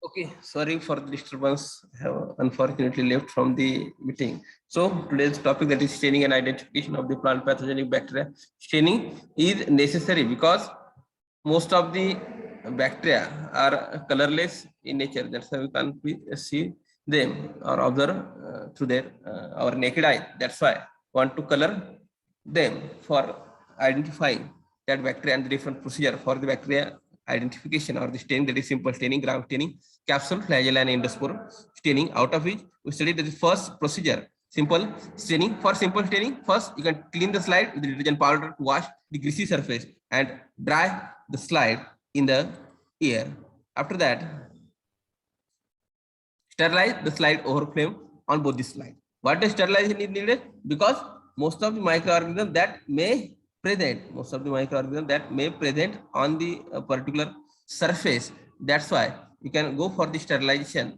Okay, sorry for the disturbance. I have unfortunately left from the meeting. So today's topic, that is staining and identification of the plant pathogenic bacteria. Staining is necessary because most of the bacteria are colorless in nature. That's why we can't see them or observe through their our naked eye. That's why we want to color them for identifying that bacteria and the different procedure for the bacteria identification or the staining, that is simple staining, gram staining, capsule, flagella, and endospore staining, out of which we studied the first procedure, simple staining. For simple staining, first you can clean the slide with the detergent powder to wash the greasy surface and dry the slide in the air. After that, sterilize the slide over flame on both the slide. What is sterilization is needed? Because most of the microorganisms that may present on the particular surface. That's why you can go for the sterilization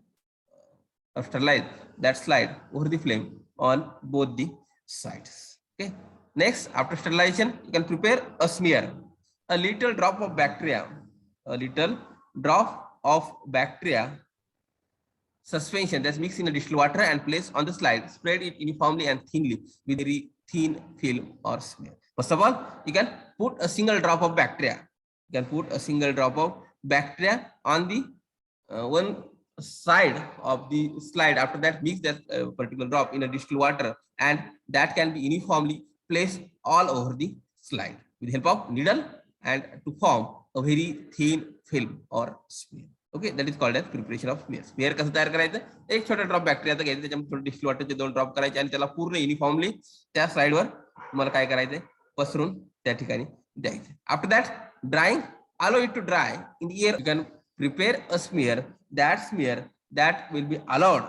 or sterilize that slide over the flame on both the sides. Okay. Next, after sterilization, you can prepare a smear. A little drop of bacteria suspension that's mixed in a distilled water and placed on the slide. Spread it uniformly and thinly with very thin film or smear. First of all, you can put a single drop of bacteria. On the one side of the slide. After that, mix that particular drop in a distilled water, and that can be uniformly placed all over the slide with the help of needle and to form a very thin film or smear. Okay, that is called as preparation of smear. Smear कसं तयार करायचं? एक छोटा drop बॅक्टेरियाचा घ्यायचा, त्याच्यामध्ये थोडं distil वॉटरचे 2 drop करायचे आणि त्याला पूर्ण युनिफॉर्मली त्या स्लाइडवर तुम्हाला काय करायचंय, पसरून त्या ठिकाणी द्यायचं. After that drying, allow it to dry in the air. You can prepare a smear. That smear that will be allowed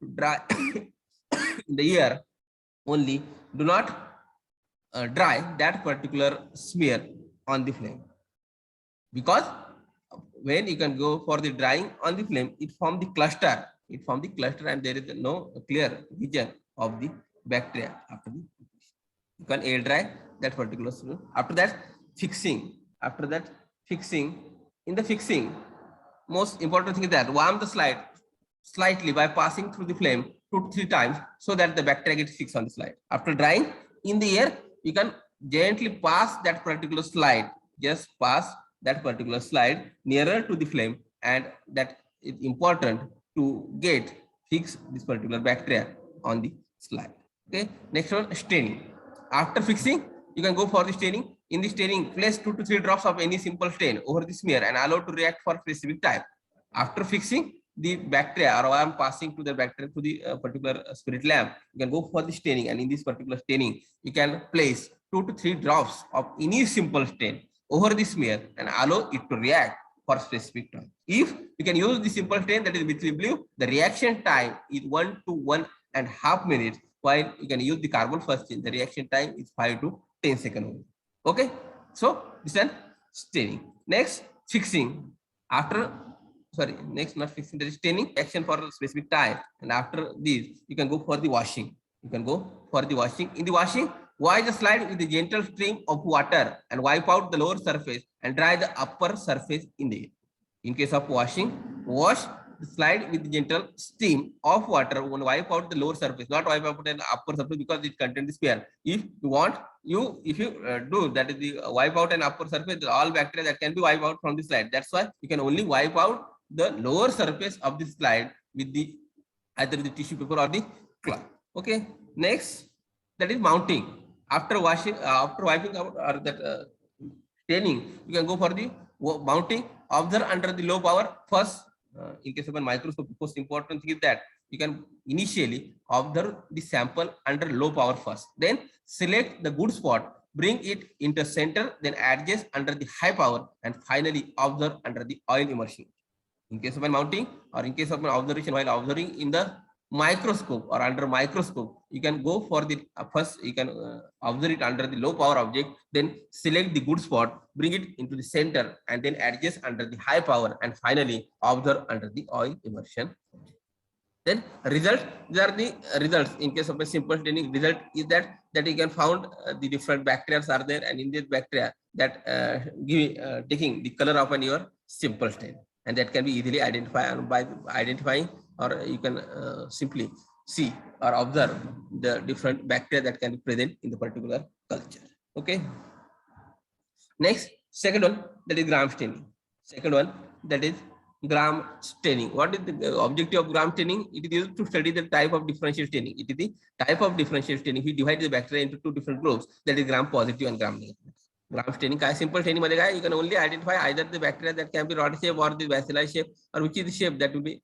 to dry in the air only. Do not dry that particular smear on the flame, because when you can go for the drying on the flame, it form the cluster and there is no clear vision of the bacteria. After the you can air dry that particular smear. After that, fixing. In the fixing, most important thing is that warm the slide slightly by passing through the flame 2 to 3 times so that the bacteria gets fixed on the slide. After drying in the air, you can gently pass that particular slide. Just pass that particular slide nearer to the flame, and that is important to get fix this particular bacteria on the slide. Okay. Next one, staining. After fixing, you can go for the staining. In the staining, place 2 to 3 drops of any simple stain over the smear and allow to react for specific time. After fixing the bacteria, or I am passing to the bacteria to the particular spirit lamp, you can go for the staining, and in this particular staining, you can place 2 to 3 drops of any simple stain over the smear and allow it to react for specific time. If you can use the simple stain, that is methyl blue, the reaction time is 1 to 1.5 minutes, while you can use the carbon first stain, the reaction time is 5 to 10 seconds. Okay, so this is staining. Next, fixing. Next, not fixing, that is staining, action for a specific time, and after this, you can go for the washing. In the washing, wash the slide with a gentle stream of water and wipe out the lower surface and dry the upper surface in the air. In case of washing, wash the slide with the gentle stream of water and wipe out the lower surface, not wipe out the upper surface because it contains the smear. If you do that, is the wipe out an upper surface, all bacteria that can be wiped out from the slide. That's why you can only wipe out the lower surface of the slide with the either the tissue paper or the cloth. Okay. Next, that is mounting. After wiping out or that staining, you can go for the mounting. Observe under the low power first. In case of a microscope, most important thing is that you can initially observe the sample under low power first. Then select the good spot, bring it into center, then adjust under the high power, and finally observe under the oil immersion. In case of a mounting, or in case of an observation while observing in the microscope or under microscope, you can go for the first, you can observe it under the low power object, then select the good spot, bring it into the center, and then adjust under the high power, and finally observe under the oil immersion. Then result, these are the results. In case of a simple staining, result is that you can found the different bacteria are there, and in this bacteria that taking the color of your simple stain. and that can be easily identified by identifying, or you can simply see or observe the different bacteria that can be present in the particular culture. Okay. Next, second one, that is gram staining. Second one, that is gram staining. What is the objective of gram staining? It is used to study the type of differential staining. It is the type of differential staining. We divide the bacteria into two different groups, that is gram positive and gram negative. Gram staining, simple staining, you can only identify either the bacteria that can be rod shape or the bacilli shape, or which is the shape that will be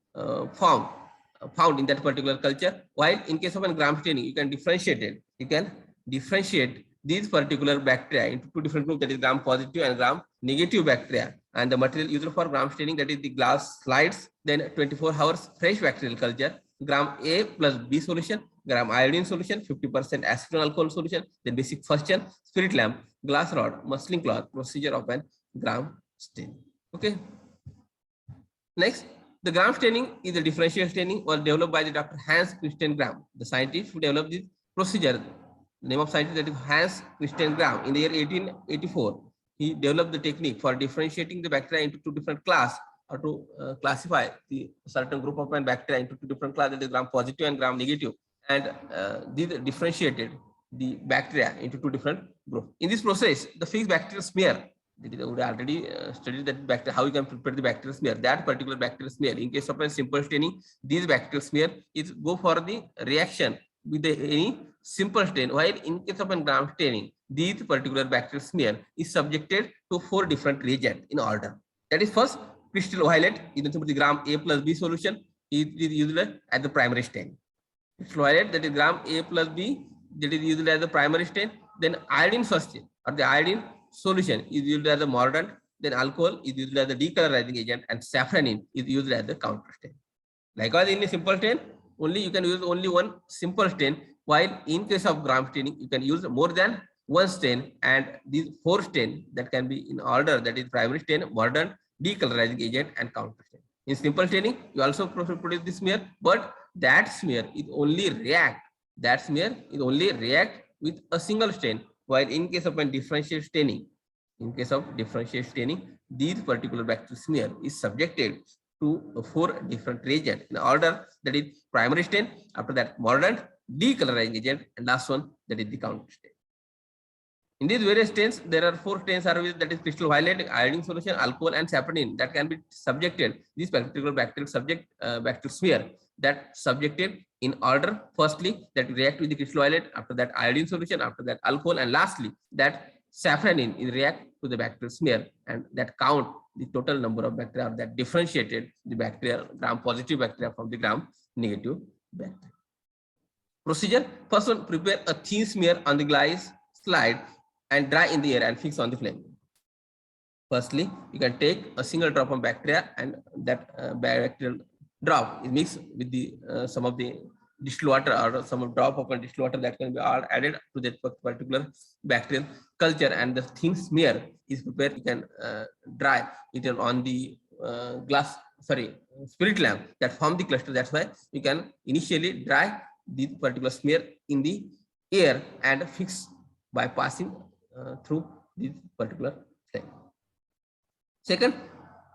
found in that particular culture. While in case of a gram staining, you can differentiate it. You can differentiate these particular bacteria into two different groups, that is gram positive and gram negative bacteria. And the material used for gram staining, that is the glass slides, then 24 hours fresh bacterial culture, gram A plus B solution, gram iodine solution, 50% acetone alcohol solution, then basic fustian, spirit lamp, glass rod, muslin cloth, procedure of an gram staining. Okay. Next, the gram staining is a differential staining was developed by the Dr. Hans Christian Gram, the scientist who developed this procedure. The name of scientist, that is Hans Christian Gram. In the year 1884, he developed the technique for differentiating the bacteria into two different classes, or to classify the certain group of bacteria into two different classes, that is gram positive and gram negative, and these differentiated the bacteria into two different groups. In this process, the fixed bacterial smear, we already studied that bacteria, how you can prepare the bacterial smear. That particular bacterial smear, in case of a simple staining, these bacterial smear is go for the reaction with any simple stain, while in case of a gram staining, these particular bacterial smear is subjected to 4 different reagents in order. That is, first, crystal violet, in the gram A plus B solution, is used as the primary stain. Crystal violet, that is gram A plus B, that is used as the primary stain. Then iodine first, or the iodine solution is used as a mordant. Then alcohol is used as the decolorizing agent, and safranin is used as the counter stain. Likewise, in a simple stain, only you can use only one simple stain, while in case of gram staining, you can use more than one stain, and these 4 stains that can be in order, that is primary stain, mordant, decolorizing agent, and counter stain. In simple staining, you also produce this smear, but that smear is only react. That smear is only react with a single stain, while in case of a differential staining, these particular bacterial smear is subjected to 4 different reagents in order, that is primary stain, after that mordant, decolorizing agent, and last one, that is the counter stain. In these various stains, there are 4 stains are with, that is crystal violet, iodine solution, alcohol, and safranin, that can be subjected, this particular bacterial bacterial smear, that subjected in order, firstly that react with the crystal violet, after that iodine solution, after that alcohol, and lastly that safranin is react to the bacterial smear, and that count the total number of bacteria that differentiated the bacteria, gram positive bacteria from the gram negative bacteria. Procedure: first one, prepare a thin smear on the glass slide and dry in the air and fix on the flame. Firstly, you can take a single drop of bacteria, and that bacterial drop is mixed with the some of the distilled water, or some drop of distilled water that can be added to that particular bacterial culture, and the thin smear is prepared. You can dry it on the spirit lamp that form the cluster. That's why you can initially dry this particular smear in the air and fix by passing through this particular thing. Second,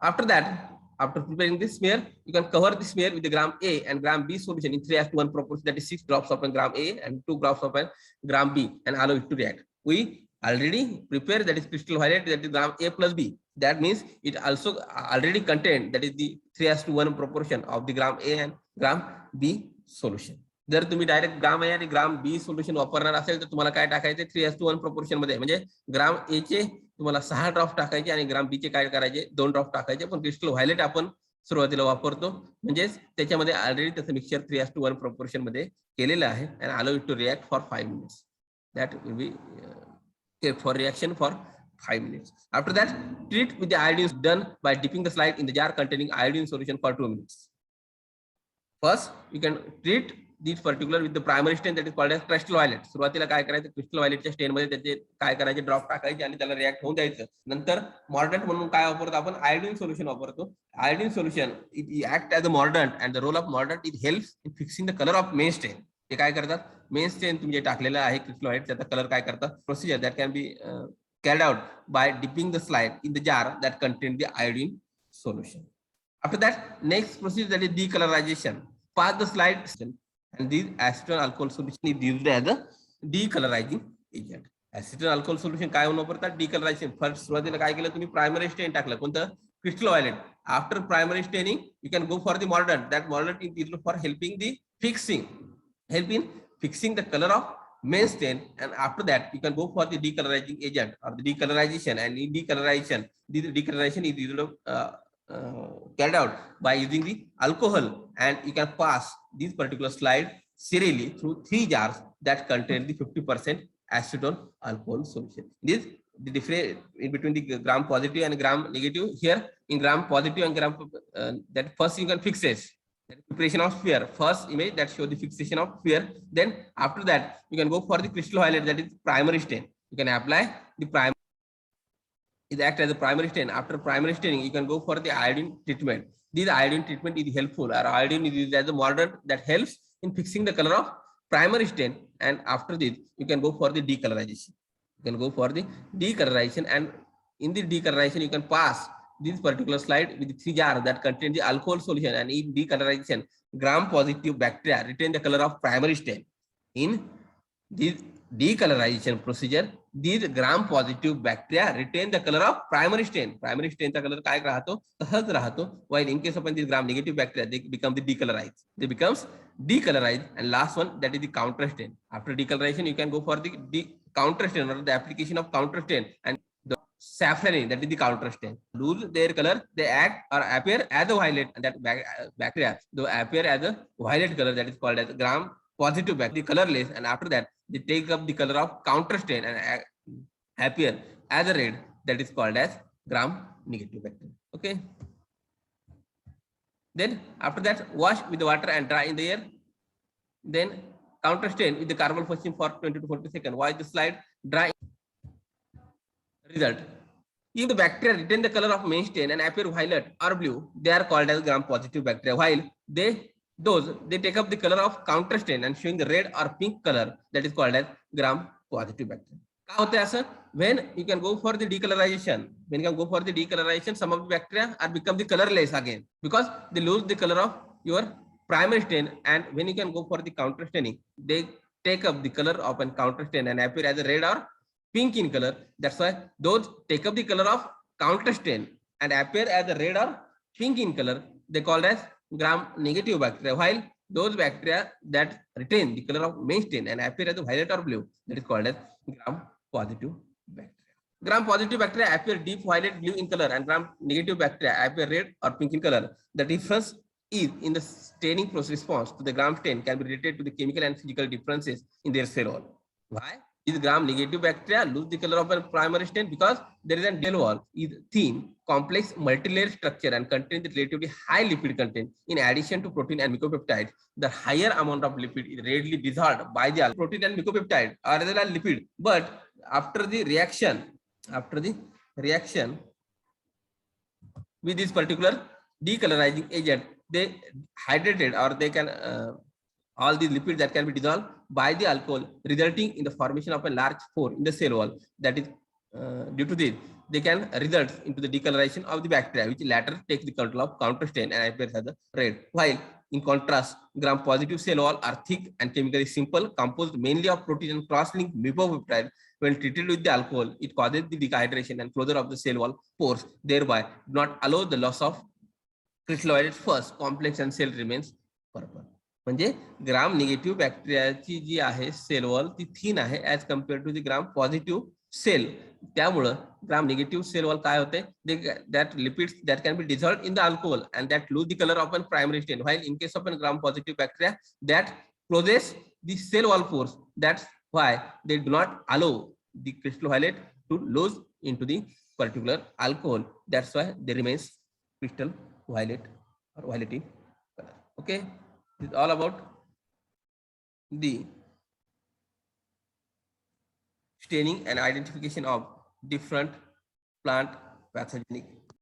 after that, after preparing this smear, you can cover the smear with the gram A and gram B solution in 3:1 proportion, that is 6 drops of a gram A and 2 drops of a gram B, and allow it to react. We already prepared, that is crystal violet, that is gram A plus B. That means it also already contained, that is the 3:1 proportion of the gram A and gram B solution. जर तुम्ही direct ग्राम ए आणि ग्राम B solution वापरणार असेल तर तुम्हाला काय टाकायचे 3:1 proportion मध्ये, म्हणजे ग्राम ए चे तुम्हाला 6 ड्रॉप टाकायचे आणि ग्राम बी चे काय करायचे 2 ड्रॉप टाकायचे. पण क्रिस्टल व्हायलेट आपण सुरुवातीला वापरतो, म्हणजे त्याच्यामध्ये ऑलरेडी त्याचं मिक्सचर 3:1 प्रोपोर्शन मध्ये केलेलं आहे. And allow it to react for 5 minutes. That will be for reaction for 5 minutes. After that, treat with the iodine done by dipping the slide in the jar containing iodine solution for 2 minutes. First, you can treat this particular with the primary stain, that is called as crystal violet. सुरुवातीला काय करायचं, crystal व्हायलेटच्या stand मध्ये त्याचे काय करायचे, drop टाकायचे आणि त्याला रिॲक्ट होऊन द्यायचं. नंतर मॉर्डंट म्हणून काय वापरतो आपण, आयोडीन सोल्युशन वापरतो. Iodine solution it act as a mordant, and the role of mordant it helps in fixing the colour of main stain. ते काय करतात, मेन स्टेन तुम्ही जे टाकलेलं आहे क्रिस्टल व्हायलेट, त्याचा कलर काय करतात. Procedure that can B carried out by dipping the slide in the jar that contained the iodine solution. After that, next procedure, that is decolorization. Pass the slide, and this aceton alcohol solution is used as a decolorizing agent. Aceton alcohol solution काय होणं पडतात decolorization. First सुरुवातीला काय केलं तुम्ही primary stand टाकलं कोणतं crystal violet. After primary staining, you can go for the mordant. That mordant is used for helping the fixing, helping fixing the color of main stain, and after that you can go for the decolorizing agent or the decolorization. And in decolorization, the decolorization is used carried out by using the alcohol, and you can pass this particular slide serially through 3 jars that contain the 50% acetone alcohol solution. This the difference in between the gram positive and gram negative. Here in gram positive and gram that first you can fix it, that preparation of sphere. First image that show the fixation of sphere. Then after that you can go for the crystal violet, that is primary stain. You can apply the primary, it act as a primary stain. After primary staining, you can go for the iodine treatment. This iodine treatment is helpful, or iodine is used as a mordant that helps in fixing the color of primary stain. And after this, you can go for the decolorization. You can go for the decolorization, and in the decolorization, you can pass this particular slide with 3 jars that contain the alcohol solution. And in decolorization, gram positive bacteria retain the color of primary stain. In this decolorization procedure, these gram positive bacteria retain the color of primary stain. Primary stain चा color काय राहतो तहच राहतो, while in case of these gram negative bacteria, they become the decolorized. They becomes decolorized. And last one, that is the counter stain. After decolorization, you can go for the counter stain or the application of counter stain. And the saffron, that is the counter stain, lose their color. They act or appear as a violet, and that bacteria though appear as a violet color, that is called as gram positive bacteria, colorless. And after that, they take up the color of counter stain and appear as a red, that is called as gram negative bacteria. Okay. Then after that, wash with the water and dry in the air. Then counter stain with the carbon phosphine for 20 to 40 seconds. Watch the slide. Dry. Result: if the bacteria retain the color of main stain and appear violet or blue, they are called as gram positive bacteria. While they take up the color of counter stain and showing the red or pink color, that is called as gram positive bacteria. काय होते असं? When you can go for the decolorization, some of the bacteria are become the colorless again because they lose the color of your primary stain. And when you can go for the counter staining, they take up the color of a counter stain and appear as a red or pink in color. That's why those take up the color of counter stain and appear as a red or pink in color, they called as gram negative bacteria. While those bacteria that retain the color of main stain and appear as a violet or blue, that is called as gram positive bacteria. Gram positive bacteria appear deep violet blue in color, and gram negative bacteria appear red or pink in color. The difference is in the staining process response to the gram stain can be related to the chemical and physical differences in their cell wall. Why? These gram negative bacteria lose the color of a primary stain because there is a cell wall is thin, complex, multi-layered structure and contains relatively high lipid content. In addition to protein and mucopeptide, the higher amount of lipid is readily dissolved by the protein and mucopeptide or the lipid. But after the reaction with this particular decolorizing agent, they hydrated or they can all the lipids that can be dissolved by the alcohol, resulting in the formation of a large pore in the cell wall. That is due to this, they can result into the decolorization of the bacteria, which later takes the control of counter stain and appears as a red. While in contrast, gram positive cell wall are thick and chemically simple, composed mainly of protein and cross-linked mucopeptide. When treated with the alcohol, it causes the dehydration and closure of the cell wall pores, thereby do not allow the loss of crystalloid first complex and cell remains purple. म्हणजे ग्राम negative बॅक्टेरियाची जी आहे cell wall ती thin आहे as compared to the gram positive cell. त्यामुळं gram negative cell wall काय होते, that lipids that can be dissolved in the alcohol and that lose the colour of an primary stain. While in case of an gram positive bacteria that closes the cell wall pores. That's why they do not allow the crystal violet to lose into the particular alcohol. That's why they remains crystal violet or violety color. Okay, this is all about the staining and identification of different plant pathogenic